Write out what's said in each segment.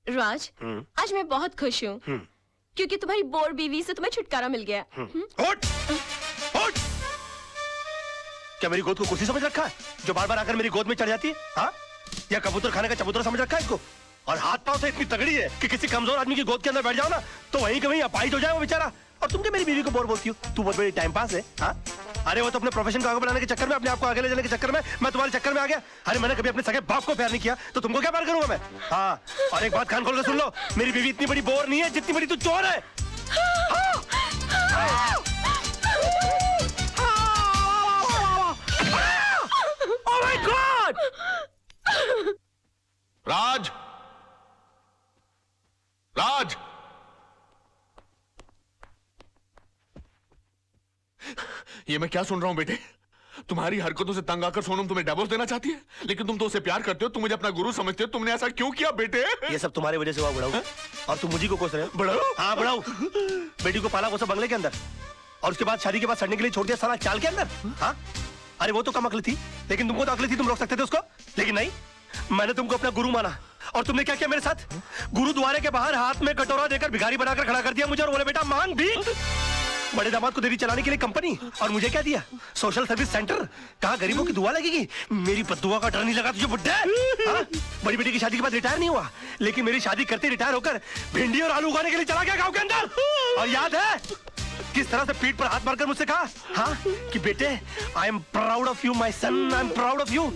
राज, आज मैं बहुत खुश हूँ क्योंकि तुम्हारी बोर बीवी से तुम्हें छुटकारा मिल गया। उठ! उठ! क्या मेरी गोद को कुर्सी समझ रखा है जो बार बार आकर मेरी गोद में चढ़ जाती है? हाँ? या कबूतर खाने का चबूतरा समझ रखा है इसको? और हाथ पांव से इतनी तगड़ी है कि किसी कमजोर आदमी की गोद के अंदर बैठ जाओ ना तो वहीं के वहीं अपाहिज हो जाए वो बेचारा। और तुम क्या मेरी बीवी को बोर बोलती हो? तू बहुत बड़ी टाइम पास है। हाँ? अरे वो तो अपने प्रोफेशन को आगे बढ़ाने के चक्कर में, अपने आप को आगे ले जाने के चक्कर में मैं तुम्हारे चक्कर में आ गया। अरे मैंने कभी अपने सगे बाप को प्यार नहीं किया तो तुमको क्या प्यार करूंगा मैं? हाँ, और एक बात कान खोल कर सुन लो, मेरी बीवी इतनी बड़ी बोर नहीं है जितनी बड़ी तू चोर है। Oh my God! राज! राज! ये मैं क्या सुन रहा हूं बेटे? तुम्हारी हरकतों से तंग आकर सोनम तुम्हें डिवोर्स देना चाहती है, लेकिन तुम तो उसे प्यार करते हो, तुम मुझे अपना गुरु समझते हो, तुमने ऐसा क्यों किया बेटे? ये सब तुम्हारी वजह से हुआ बड़ाऊ। और तुम मुझे को कोस रहे हो? बड़ाऊ? हाँ बड़ाऊ। बेटी को पाला कोसा बंगले के अंदर और उसके बाद शादी के बाद सड़ने के लिए छोड़ दिया साला चाल के अंदर। हाँ? अरे वो तो कम अकल थी, लेकिन तुमको तो अकल थी, तुम रोक सकते थे उसको, लेकिन नहीं, मैंने तुमको अपना गुरु माना। और तुमने क्या किया मेरे साथ? गुरुद्वारे के बाहर हाथ में कटोरा देकर भिखारी बनाकर खड़ा कर दिया मुझे और बोले बेटा मांग भी। बड़े दामाद को देवी चलाने के लिए कंपनी, और मुझे क्या दिया? Social service centre. कहाँ गरीबों की दुआ लगेगी? मेरी बद्दुआ का डर नहीं लगा तुझे बुड्ढे? बड़ी बेटी की शादी के बाद रिटायर नहीं हुआ, लेकिन मेरी शादी करते रिटायर होकर भिंडी और आलू उगाने के लिए चला गया गाँव के अंदर। और याद है किस तरह से पीठ पर हाथ मारकर मुझसे कहा, हाँ, कि बेटे I am proud of you my son, I am proud of you.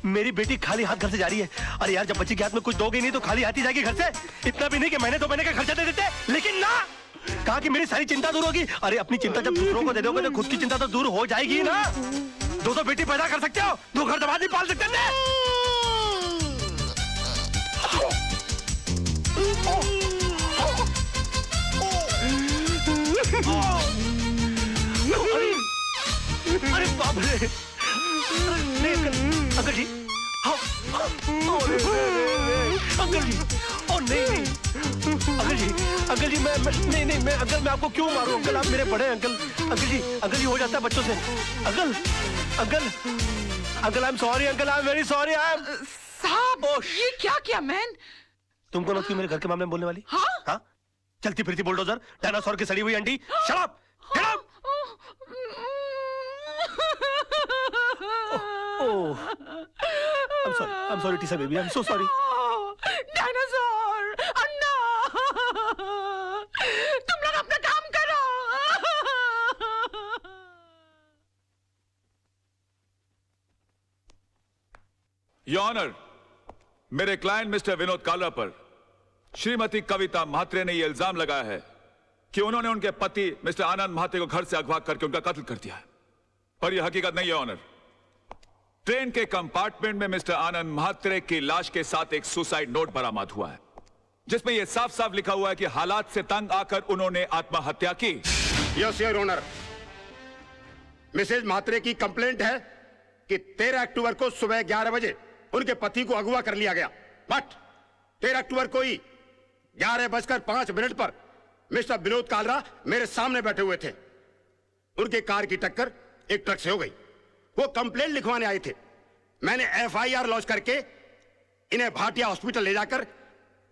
मेरी बेटी खाली हाथ घर से जा रही है। अरे यार, जब बच्चे के हाथ में कुछ दोगे नहीं तो खाली हाथ ही जाएगी घर से। इतना भी नहीं कि महीने 2 महीने का खर्चा दे देते, लेकिन ना, कहा कि मेरी सारी चिंता दूर होगी। अरे अपनी चिंता जब दूसरों को दे दोगे तो खुद की चिंता तो दूर हो जाएगी ना। 2 बेटी पैदा कर सकते हो, 2 घर दमाद नहीं पाल सकते ना। अरे बाप रे, अंकल जी, अंकल जी, ओ नहीं, अंकल जी, मैं अंकल, मैं आपको क्यों मारूं अंकल? आप मेरे बड़े अंकल जी हो जाता है बच्चों से। Uncle I am sorry, uncle I am very sorry. साहब, ये क्या किया मैन? तुम कौन होती हो मेरे घर के मामले में बोलने वाली? हाँ? चलती फिरती बुलडोजर, डायनासोर की सड़ी हुई अंडी। Shut up! I'm sorry, Tisa baby. I'm so sorry. Dinosaur, Anna, तुम लोग अपना काम करो। योर ऑनर, मेरे क्लाइंट मिस्टर विनोद कालरा पर श्रीमती कविता म्हात्रे ने यह इल्जाम लगाया है कि उन्होंने उनके पति मिस्टर आनंद म्हात्रे को घर से अगवा करके उनका कत्ल कर दिया है, पर यह हकीकत नहीं है ऑनर। ट्रेन के कंपार्टमेंट में मिस्टर आनंद म्हात्रे की लाश के साथ एक सुसाइड नोट बरामद हुआ है, जिसमें यह साफ साफ लिखा हुआ है कि हालात से तंग आकर उन्होंने आत्महत्या की। Yes your honour, Mrs Mhatre की कंप्लेंट है कि 13 अक्टूबर को सुबह 11 बजे उनके पति को अगवा कर लिया गया, बट 13 अक्टूबर को ही 11:05 पर मिस्टर विनोद कालरा मेरे सामने बैठे हुए थे। उनके कार की टक्कर एक ट्रक से हो गई। वो कंप्लेंट लिखवाने आए थे। मैंने FIR लॉन्च करके इन्हें भाटिया हॉस्पिटल ले जाकर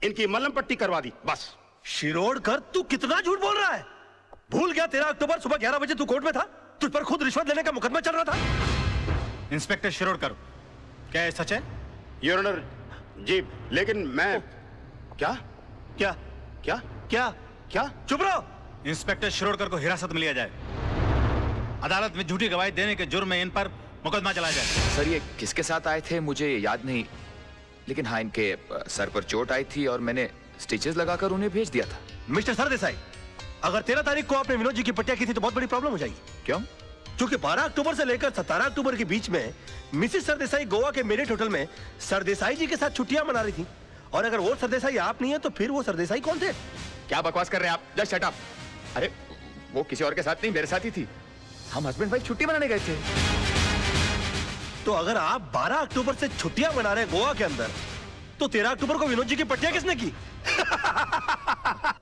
इनकी मलहम पट्टी करवा दी, बस। शिरोडकर, तू कितना झूठ बोल रहा है? भूल गया 13 अक्टूबर सुबह 11 बजे तू कोर्ट में था? तुझ पर खुद रिश्वत लेने का मुकदमा चल रहा था। इंस्पेक्टर शिरोडकर, क्या ये सच है? योर ऑनर जी, लेकिन मैं क्या? चुप रहो। इंस्पेक्टर शिरोडकर को हिरासत में लिया जाए। अदालत में झूठी गवाही देने के जुर्म में इन पर मुकदमा चलाया जाए। सर, ये किसके साथ आए थे मुझे याद नहीं, लेकिन हाँ, इनके सर पर चोट आई थी और मैंने स्टिचेस लगाकर उन्हें भेज दिया था। मिस्टर सरदेसाई, अगर 13 तारीख को आपने विनोद जी की पट्टिया की थी तो बहुत बड़ी प्रॉब्लम हो जाएगी। क्यों? क्योंकि 12 अक्टूबर से लेकर 17 अक्टूबर के बीच में मिसेस सरदेसाई गोवा के मेरिट होटल में सरदेसाई जी के साथ छुट्टियां मना रही थी। और अगर वो सरदेसाई आप नहीं है तो फिर वो सरदेसाई कौन थे? क्या बकवास कर रहे हैं आप? Just shut up. अरे वो किसी और के साथ नहीं, मेरे साथ ही थी। हम हस्बैंड वाइफ छुट्टी मनाने गए थे। तो अगर आप 12 अक्टूबर से छुट्टियां मना रहे हैं गोवा के अंदर, तो 13 अक्टूबर को विनोद जी की पट्टियां किसने की?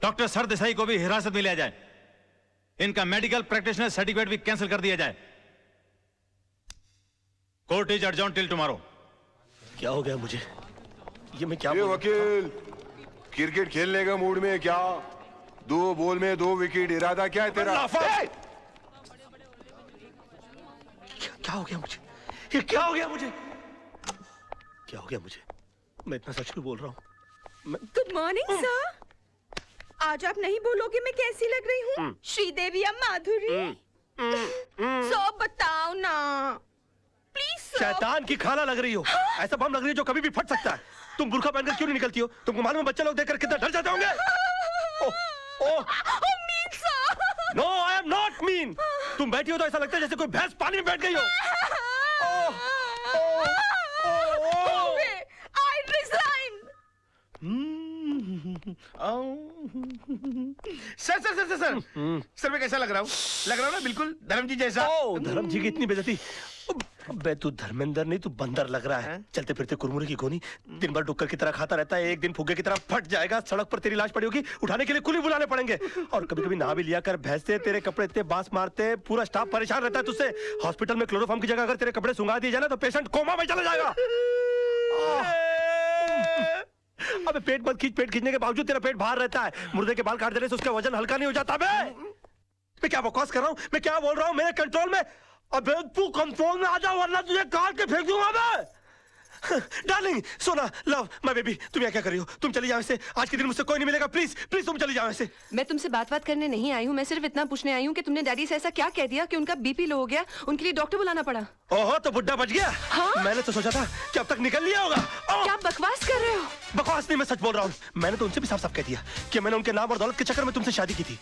डॉक्टर सरदेसाई को भी हिरासत में लिया जाए। इनका मेडिकल प्रैक्टिशनर सर्टिफिकेट भी कैंसिल कर दिया जाए। Court is adjourned till tomorrow. क्या हो गया मुझे? ये मैं क्या वकील, क्रिकेट खेलने का मूड में है क्या? 2 बॉल में 2 विकेट, इरादा क्या है तेरा? क्या हो गया मुझे? ये क्या हो गया मुझे? क्या हो गया मुझे? मैं इतना सच क्यों बोल रहा हूँ? Good morning sir. आज आप नहीं बोलोगे मैं कैसी लग रही हूँ? श्रीदेवी या माधुरी? सब बताओ ना प्लीज। शैतान की खाला लग रही हो। ऐसा बम लग रही है जो कभी भी फट सकता है। तुम बुर्का पहनकर क्यों नहीं निकलती हो? तुमको मालूम है बच्चे लोग देखकर कितना डर जाते होंगे? No I am not mean. तुम बैठी हो तो ऐसा लगता है जैसे कोई भैंस पानी में बैठ गई हो। I resign. Sir sir sir sir sir sir मैं कैसा लग रहा हूँ? लग रहा हूँ ना बिल्कुल धर्म जी जैसा। धर्म जी की इतनी बेइज्जती। अबे तू धर्मेंद्र नहीं, तू बंदर लग रहा है। चलते फिरते कुरमुरे की गोनी, दिन भर डुक्कर की तरह खाता रहता है, एक दिन फुग्गे की तरह फट जाएगा। सड़क पर तेरी लाश पड़ी होगी, उठाने के लिए कुली बुलाने पड़ेंगे। और कभी कभी नहा भी लिया कर, भैंसे तेरे कपड़े इतने बांस मारते हैं, पूरा स्टाफ परेशान रहता है तुझसे। हॉस्पिटल में क्लोरोफॉर्म की जगह अगर तेरे कपड़े सुंगा दिए जाए ना तो पेशेंट कोमा में चला जाएगा। अबे पेट मत खींच, पेट खींचने के बावजूद तेरा पेट बाहर रहता है। मुर्दे के बाल काट देने से उसका वजन हल्का नहीं हो जाता। मैं क्या बकवास कर रहा हूँ? मैं क्या बोल रहा हूँ? मेरे कंट्रोल में। अबे तू कंट्रोल में आ जा वरना तुझे काट के फेंक दूंगा मैं। डार्लिंग, सोना, लव, माय बेबी, तुम यहाँ क्या कर रही हो? तुम चली जाओ ऐसे। आज के दिन मुझसे कोई नहीं मिलेगा। प्लीज प्लीज तुम चली जाओ ऐसे। मैं तुमसे बात करने नहीं आई हूँ। मैं सिर्फ इतना पूछने आई हूँ कि तुमने डैडी से ऐसा क्या कह दिया कि उनका बीपी लो हो गया, उनके लिए डॉक्टर बुलाना पड़ा। ओहो, तो बुड्ढा बच गया। हाँ? मैंने तो सोचा था कि अब तक निकल लिया होगा। क्या बकवास कर रहे हो? बकवास नहीं, मैं सच बोल रहा हूँ। मैंने तो उनसे भी साफ साफ कह दिया कि मैंने उनके नाम और दौलत के चक्कर में तुमसे शादी की थी।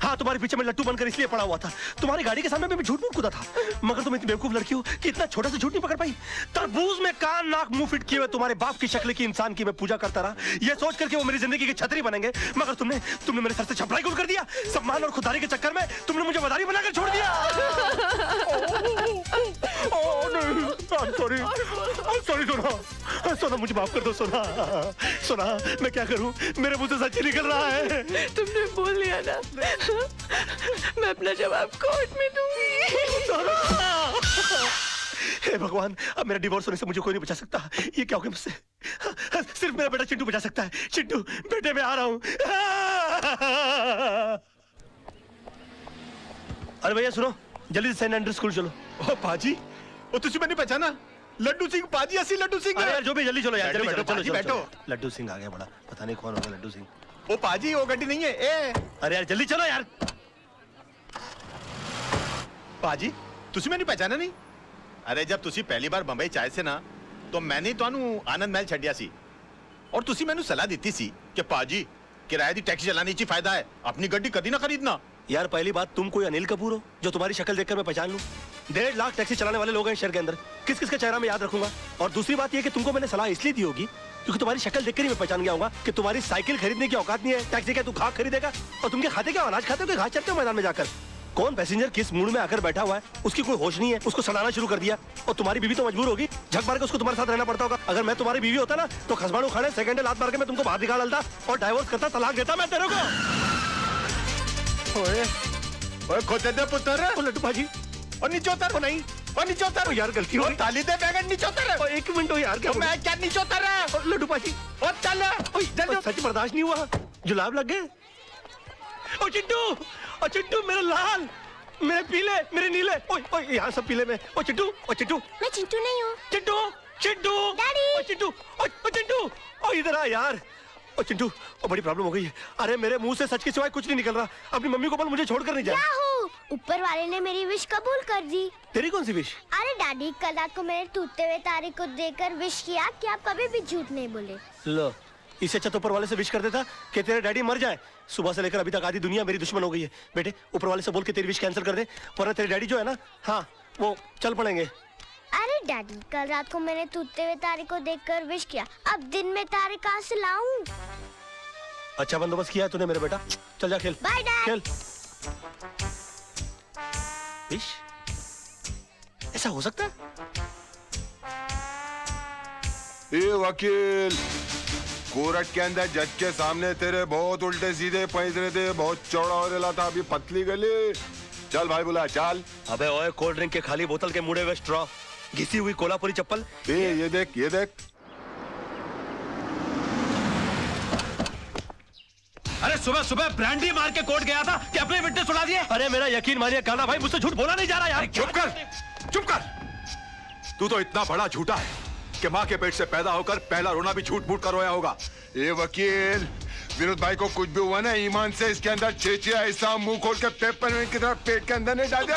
हाँ, तुम्हारे पीछे में लट्टू बनकर इसलिए पड़ा हुआ था। तुम्हारी गाड़ी के सामने मैं झूठ मूठ कूदा था। मगर तुम इतनी बेवकूफ लड़की हो कि इतना छोटा सा झूठ नहीं पकड़ पाई। तरबूज में कान नाक मुंह फिट किए हुए तुम्हारे बाप की शक्ल की इंसान की मैं पूजा करता रहा, ये सोच करके वो मेरी जिंदगी की छतरी बनेंगे। मगर तुमने मेरे सर से छपड़ाई गुल कर दिया। सम्मान और खुदारी के चक्कर में तुमने मुझे मदारी बनाकर छोड़ दिया। सॉरी सोना, सोना मुझे माफ कर दो सोना। सोना, मैं क्या करूं? मेरे मुंह से सच ही निकल रहा है। तुमने बोल लिया ना, मैं अपना जवाब कोर्ट में दूंगी। हे भगवान, अब मेरा डिवोर्स होने से मुझे कोई नहीं बचा सकता। ये क्या हो गया मुझसे? सिर्फ मेरा बेटा चिंटू बचा सकता है। चिंटू बेटे, मैं आ रहा हूं। अरे भैया सुनो, जल्दी से सेंट एंड्रयूज स्कूल चलो। ओ पाजी, ओ तुझे मैंने पहचाना? लड्डू सिंह पाजी, असली लड्डू सिंह। अरे यार जो भी, जल्दी चलो यार, जल्दी चलो, बैठो। लड्डू सिंह आ गया बड़ा, पता नहीं कौन होगा लड्डू सिंह। ओ पाजी, वो गड्डी नहीं है। ए अरे यार जल्दी चलो यार। पाजी, तुझे मैंने पहचाना नहीं? अरे जब तुसी पहली बार बंबई चाहे से ना तो मैंने ਤੁਹਾਨੂੰ आनंद महल ਛੱਡਿਆ ਸੀ और तुसी मैंने सलाह दी सी कि पाजी किराए दी टैक्सी चलाने ची फायदा है, अपनी गड्डी कभी ना खरीदना। यार पहली बात, तुम कोई अनिल कपूर हो जो तुम्हारी शक्ल देखकर मैं पहचान लूं? 1.5 लाख टैक्सी चलाने वाले लोग हैं शहर के अंदर, किस किस का चेहरा मैं याद रखूंगा? और दूसरी बात यह कि तुमको मैंने सलाह इसलिए दी होगी क्योंकि तुम्हारी शक्ल देखकर ही मैं पहचान गया होगा कि तुम्हारी साइकिल खरीदने की औकात नहीं है। टैक्सी क्या तू घास खरीदेगा? और तुम क्या खाते, क्या अनाज खाते हो कि घास चरते हो मैदान में जाकर? कौन पैसेंजर किस मूड में आकर बैठा हुआ है उसकी कोई होश नहीं है, उसको सड़ाना शुरू कर दिया। और तुम्हारी बीवी तो मजबूर होगी, झक मार के उसको तुम्हारे साथ रहना पड़ता होगा। अगर मैं तुम्हारी बीवी होता ना तो खसबाड़ू खाने सेकंड लात मार के मैं तुमको बाहर निकाल डालता और डाइवोर्स करता, तलाक देता मैं तेरे को। ओए खोते दे पुत्र, लड्डू भाजी, और नीचे उतर। नहीं, और नीचे उतर यार, गलती हो गई। ताली दे बैगन, नीचे उतर। एक मिनट हो यार, क्या मैं क्या नीचे उतर रहा है? लड्डू भाजी, और चल जल्दी। सच बर्दाश्त नहीं हुआ, जुलाब लग गए। ओ चिंटू, ओ चिंटू, मेरे लाल, मेरे पीले, मेरे नीले, ओए यहाँ सब पीले में। ओ चिंटू, ओ चिंटू। मैं चिंटू नहीं हूँ। चिंटू, चिंटू, डैडी। ओ चिंटू, ओ चिंटू, ओ इधर आ यार। ओ चिंटू, ओ बड़ी प्रॉब्लम हो गई है। अरे मेरे मुंह से सच के सिवाय कुछ नहीं निकल रहा। अपनी मम्मी को बोल मुझे छोड़कर नहीं जाए। क्या हो? ऊपर वाले ने मेरी विश कबूल कर दी। तेरी कौन सी विश? अरे डैडी, कल रात को मैंने टूटते हुए तारे को देखकर विश किया कि आप कभी भी झूठ नहीं बोले। लो, इससे अच्छा तो ऊपर वाले से विश कर देता कि तेरे डैडी मर जाए। सुबह से लेकर अभी तक आधी दुनिया मेरी दुश्मन हो गई है। बेटे ऊपर वाले से बोल के तेरी विश कैंसिल कर दे, वरना तेरे डैडी जो है ना, हाँ वो चल पड़ेंगे। अरे डैडी, कल रात को मैंने टूटते हुए तारे को देखकर विश किया, अब दिन में तारे कहाँ से लाऊं? अच्छा बंदोबस्त किया है तूने मेरे बेटा, चल जा खेल। Bye dad. खेल। विश? ऐसा हो सकता है? ए वकील, कोर्ट के अंदर जज के सामने तेरे बहुत उल्टे सीधे पैंतरे थे, बहुत चौड़ा हो रहा था, अभी पतली गली। चल भाई बुला, चल। अबे ओए, कोल्ड ड्रिंक के खाली बोतल के मुड़े हुए स्ट्रॉ, घिसी हुई कोल्हापुरी चप्पल। ये देख, ये देख। अरे सुबह सुबह ब्रांडी मार के कोर्ट गया था कि अपने विटनेस उड़ा दिए। अरे मेरा यकीन मानिए काना भाई, मुझसे झूठ बोला नहीं जा रहा यार। चुप कर, चुप कर। तू तो इतना बड़ा झूठा है कि माँ के पेट से पैदा होकर पहला रोना भी झूठ मूठ कर रोया होगा। ये वकील, विनोद भाई को कुछ भी हुआ ना, ईमान से इसके अंदर चेचिया ऐसा मुंह खोल के पेपर की तरह पेट के अंदर नहीं डाल दिया।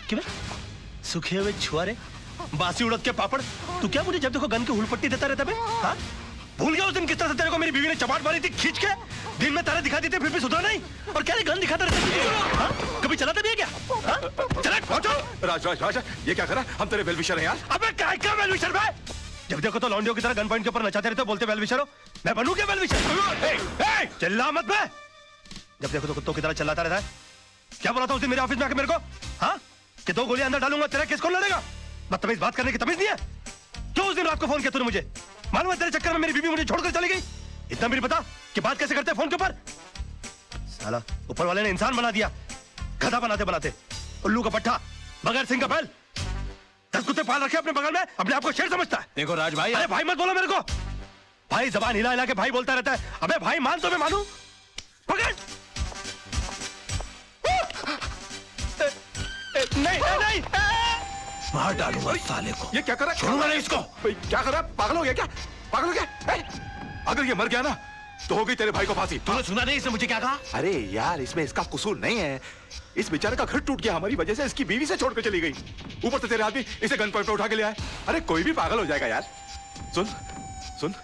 क्यों सूखे हुए छुआरे, बासी उड़द के पापड़, तू क्या मुझे जब देखो गन की हुलपट्टी देता रहता बे? हाँ? भूल गया उस दिन किस तरह से तेरे को मेरी बीवी ने चपाट मारी थी खींच के? दिन में तारे दिखा देते फिर भी सुधरा नहीं, और क्या गन दिखाता रहता? हाँ? कभी चलाता भी है क्या? हाँ? चला पहुंचो। राज राज राज, ये क्या करा? हम तेरे वेलविशर हैं यार। अबे क्या वेलविशर भाई? जब देखो तो लौंडियों की तरह गन पॉइंट के ऊपर नचाते रहते हो, बोलते वेलविशर हो। मैं बनूं क्या वेलविशर? चिल्ला मत बे। जब देखो तो कुत्तों की तरह चिल्लाता रहता है। क्या बोला था उस दिन मेरे ऑफिस में आके मेरे को? हाँ? कि 2 गोलियां अंदर डालूंगा, तेरा केस कौन लड़ेगा? बदतमीज बात करने की तमीज नहीं है? क्यों उस दिन रात को फोन किया तूने मुझे? मालूम है तेरे चक्कर में मेरी बीवी मुझे छोड़कर चली गई। इतना भी पता कि बात कैसे करते हैं फोन के ऊपर? साला ऊपर वाले ने इंसान बना दिया, गधा बनाते बनाते। उल्लू का पट्टा, बगैर सिंह का बैल। 10 कुत्ते पाल रखे अपने बगल में, अपने आप को शेर समझता है। देखो राज भाई, अरे भाई मत बोलो मेरे को। भाई जबान हिला हिला के भाई बोलता रहता है। अबे भाई मान तो मैं मानू। पकड़। नहीं नहीं, मार डालूंगा साले को। ये क्या करा? छोड़ूंगा नहीं इसको। क्या करा? पागल हो गया क्या? पागल हो गया? अगर ये मर गया ना तो होगी तेरे भाई को फांसी। तूने सुना नहीं इसने मुझे क्या कहा? अरे यार, इसमें इसका कसूर नहीं है। इस बेचारे का घर टूट गया हमारी वजह से, इसकी बीवी से छोड़कर चली गई। ऊपर से तेरे आदमी इसे गन पॉइंट पे उठा के ले आए। अरे कोई भी पागल हो जाएगा यार। सुन सुन,